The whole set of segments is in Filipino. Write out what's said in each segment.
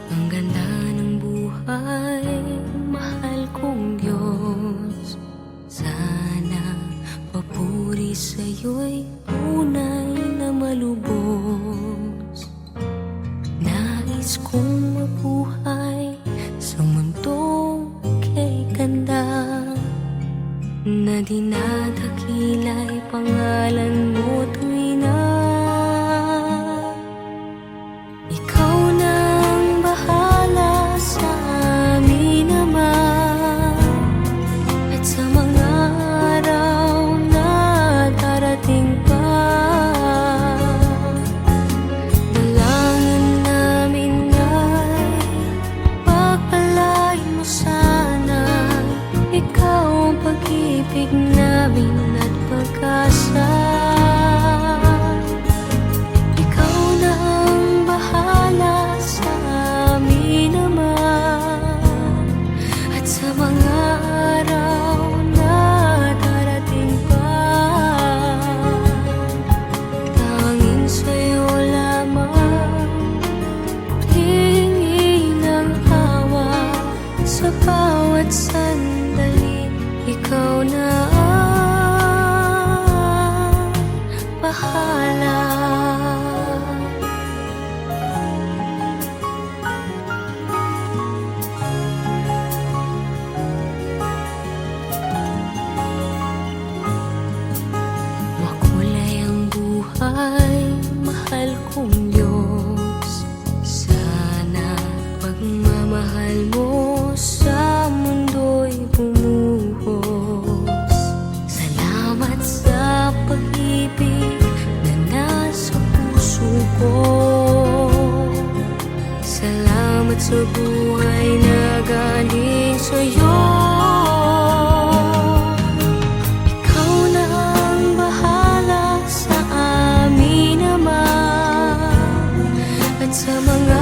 Ang ganda ng buhay, mahal kong Diyos. Sana papuri sa'yo'y tunay na malubos. Nais kong mabuhay sa mundong kay ganda, na dinadakila'y pangalan mo tuwi na. Ikaw na ang bahala sa amin naman, at sa mga araw na darating pa. Dalangin namin ay pagpalain mo sana. Ikaw ang pag-ibig namin at pag-asa. Ikaw na ang bahala sa amin naman, at sa mga araw na darating pa. Tanging sa'yo lamang hihingi ng awa sa bawat sandali. Ikaw na ang bahala. Makulay ang buhay, mahal kong Diyos. Sana pagmamahal mo sa mundo'y bumuhos. Salamat sa pag-ibig na nasa puso ko. Salamat sa buhay na galing sa'yo. Ikaw na ang bahala sa amin naman, at sa mga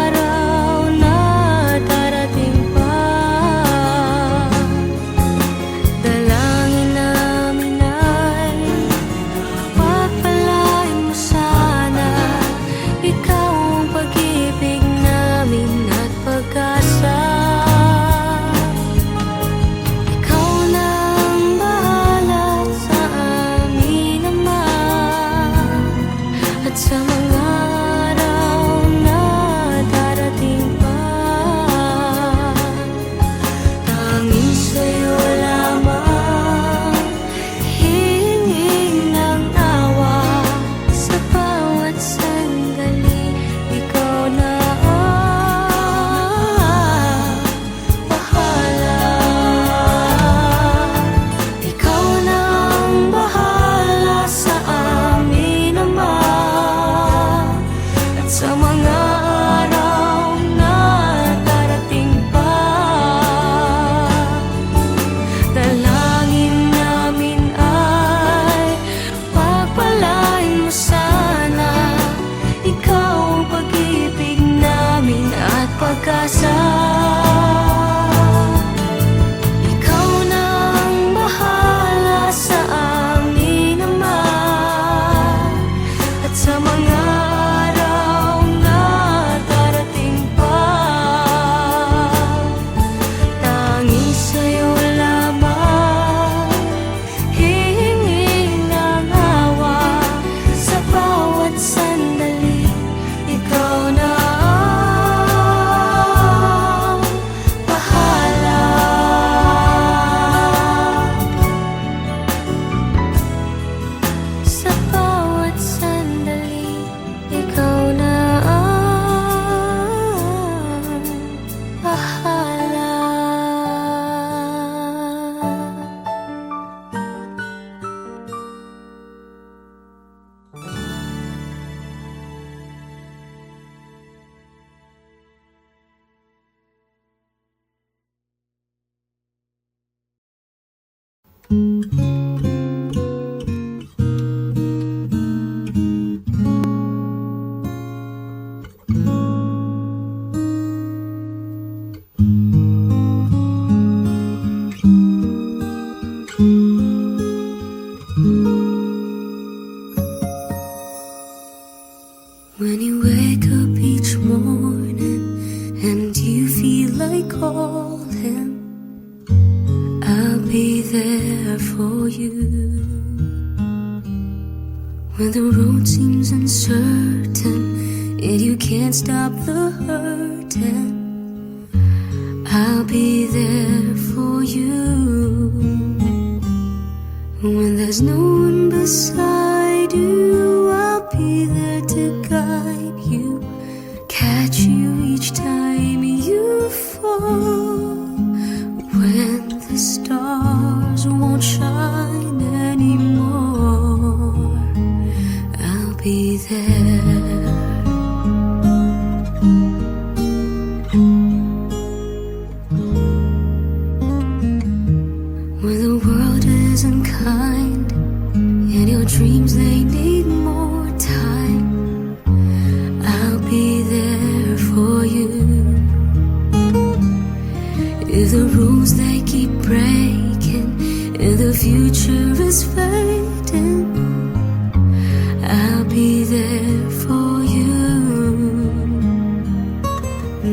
araw na darating pa. Dalangin namin ay pagpalain mo sana. Ikaw ang pag-ibig namin at pag-asa. Ikaw na ang bahala sa amin naman, at sa mga araw na darating pa. Tanging sa'yo lamang hihingi ng awa sa bawat sandali. Ikaw na ang bahala. Ikaw na ang bahala sa amin naman, at sa mga araw na darating pa. Dalangin namin ay pagpalain mo sana. Ikaw ang pag-ibig namin at pag-asa. Ikaw na ang bahala sa amin naman, at sa mga araw na darating pa. Tanging sa'yo lamang hihingi ng awa sa bawat sandali. Ikaw na ang bahala. Sa bawat sandali, ikaw na ang bahala. When you wake up each morning call him, I'll be there for you. When the road seems uncertain and you can't stop the hurting, I'll be there for you. When there's no one beside you, I'll be there to guide you, catch you each time you fall. When the stars won't shine anymore, I'll be there. When the world is unkind and your dreams they need more time, I'll be there for you. If the rules they keep breaking and the future is fading, I'll be there for you.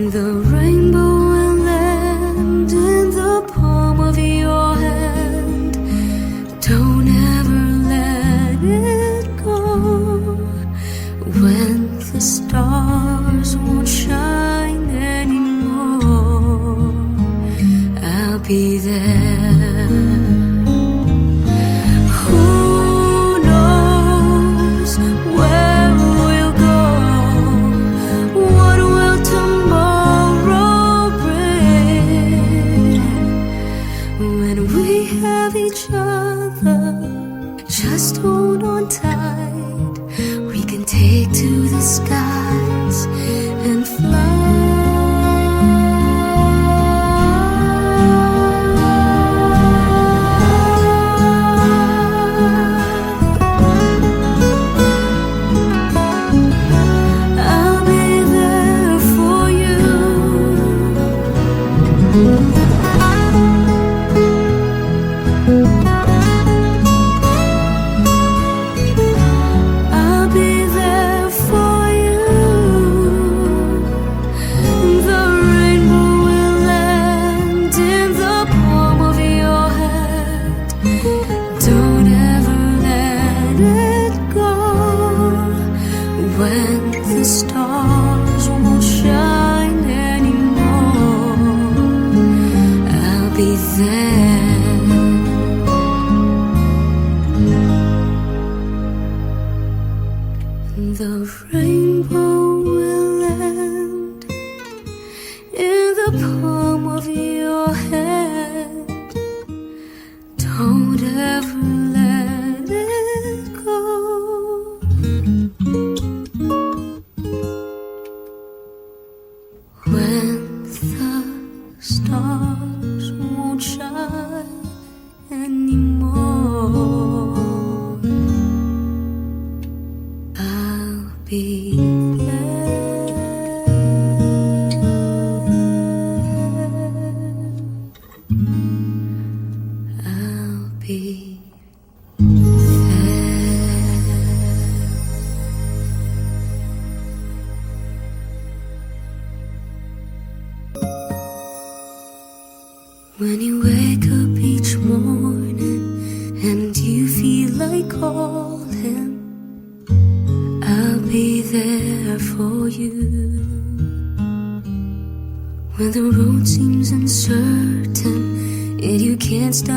The rainbow will land in the palm of your hand. Don't ever let it go. When the stars won't shine anymore, I'll be there. Who knows where we'll go? What will tomorrow bring? When we have each other, just hold on tight. We can take to the skies and fly. I'll be there for you. I'll be there for you. The rainbow will land in the palm of your hand. Don't ever let it go. When the stars won't shine anymore, I'll be there. The rainbow will land in the palm of your hand. Don't ever let it go. When the stars won't shine anymore, I'll be there. I'll be there. When you wake up each morning and you feel like calling, I'll be there for you. When the road seems uncertain and you can't stop